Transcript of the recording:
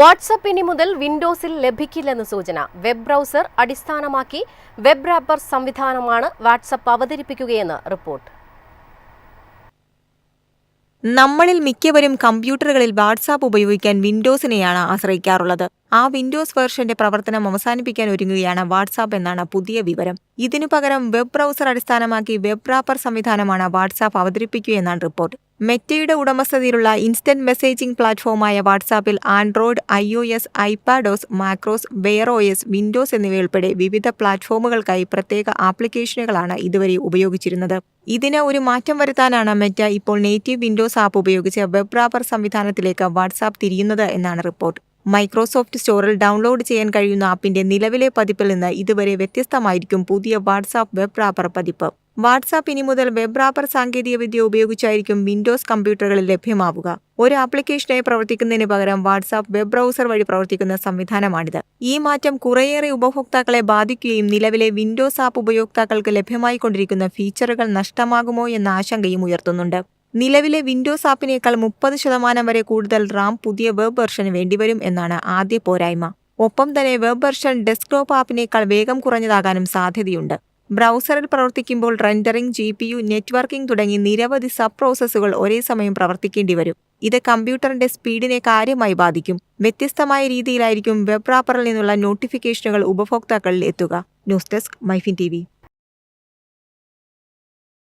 WhatsApp ഇനി മുതൽ വിൻഡോസിൽ ലഭിക്കില്ലെന്ന് സൂചന. വെബ് ബ്രൗസർ അടിസ്ഥാനമാക്കി വെബ് റാപ്പർ സംവിധാനമാണ് വാട്സ്ആപ്പ് അവതരിപ്പിക്കുകയെന്ന് റിപ്പോർട്ട്. നമ്മളിൽ മിക്കവരും കമ്പ്യൂട്ടറുകളിൽ വാട്സാപ്പ് ഉപയോഗിക്കാൻ വിൻഡോസിനെയാണ് ആശ്രയിക്കാറുള്ളത്. ആ വിൻഡോസ് വേർഷന്റെ പ്രവർത്തനം അവസാനിപ്പിക്കാൻ ഒരുങ്ങുകയാണ് വാട്സാപ്പ് എന്നാണ് പുതിയ വിവരം. ഇതിനു പകരം വെബ് ബ്രൗസർ അടിസ്ഥാനമാക്കി വെബ് റാപ്പർ സംവിധാനമാണ് വാട്സാപ്പ് അവതരിപ്പിക്കുകയെന്നാണ് റിപ്പോർട്ട്. മെറ്റയുടെ ഉടമസ്ഥതയിലുള്ള ഇൻസ്റ്റന്റ് മെസ്സേജിംഗ് പ്ലാറ്റ്ഫോമായ വാട്സാപ്പിൽ Android, iOS, iPadOS, macOS, Wear OS, Windows എന്നിവയുൾപ്പെടെ വിവിധ പ്ലാറ്റ്ഫോമുകൾക്കായി പ്രത്യേക ആപ്ലിക്കേഷനുകളാണ് ഇതുവരെ ഉപയോഗിച്ചിരുന്നത്. ഇതിന് ഒരു മാറ്റം വരുത്താനാണ് മെറ്റ ഇപ്പോൾ നേറ്റീവ് വിൻഡോസ് ആപ്പ് ഉപയോഗിച്ച് വെബ് റാപ്പർ സംവിധാനത്തിലേക്ക് വാട്സാപ്പ് തിരിയുന്നത് എന്നാണ് റിപ്പോർട്ട്. മൈക്രോസോഫ്റ്റ് സ്റ്റോറിൽ ഡൗൺലോഡ് ചെയ്യാൻ കഴിയുന്ന ആപ്പിന്റെ നിലവിലെ പതിപ്പിൽ നിന്ന് ഇതുവരെ വ്യത്യസ്തമായിരിക്കും പുതിയ വാട്സാപ്പ് വെബ് റാപ്പർ പതിപ്പ്. വാട്സാപ്പ് ഇനി മുതൽ വെബ് റാപ്പർ സാങ്കേതികവിദ്യ ഉപയോഗിച്ചായിരിക്കും വിൻഡോസ് കമ്പ്യൂട്ടറുകളിൽ ലഭ്യമാവുക. ഒരു ആപ്ലിക്കേഷനായി പ്രവർത്തിക്കുന്നതിന് പകരം വാട്സാപ്പ് വെബ് ബ്രൗസർ വഴി പ്രവർത്തിക്കുന്ന സംവിധാനമാണിത്. ഈ മാറ്റം കുറേയേറെ ഉപഭോക്താക്കളെ ബാധിക്കുകയും നിലവിലെ വിൻഡോസ് ആപ്പ് ഉപയോക്താക്കൾക്ക് ലഭ്യമായിക്കൊണ്ടിരിക്കുന്ന ഫീച്ചറുകൾ നഷ്ടമാകുമോ എന്ന ആശങ്കയും ഉയർത്തുന്നുണ്ട്. നിലവിലെ വിൻഡോസ് ആപ്പിനേക്കാൾ 30% വരെ കൂടുതൽ റാം പുതിയ വെബ് വെർഷന് വേണ്ടിവരും എന്നാണ് ആദ്യ പോരായ്മ. ഒപ്പം തന്നെ വെബ് വെർഷൻ ഡെസ്ക്ടോപ്പ് ആപ്പിനേക്കാൾ വേഗം കുറഞ്ഞതാകാനും സാധ്യതയുണ്ട്. ബ്രൗസറിൽ പ്രവർത്തിക്കുമ്പോൾ റെൻഡറിംഗ്, GPU, നെറ്റ്വർക്കിംഗ് തുടങ്ങി നിരവധി സബ് പ്രോസസ്സുകൾ ഒരേ സമയം പ്രവർത്തിക്കേണ്ടി വരും. ഇത് കമ്പ്യൂട്ടറിന്റെ സ്പീഡിനെ കാര്യമായി ബാധിക്കും. വ്യത്യസ്തമായ രീതിയിലായിരിക്കും വെബ് റാപ്പറിൽ നിന്നുള്ള നോട്ടിഫിക്കേഷനുകൾ ഉപഭോക്താക്കളിൽ എത്തുക. News desk, MyFin TV.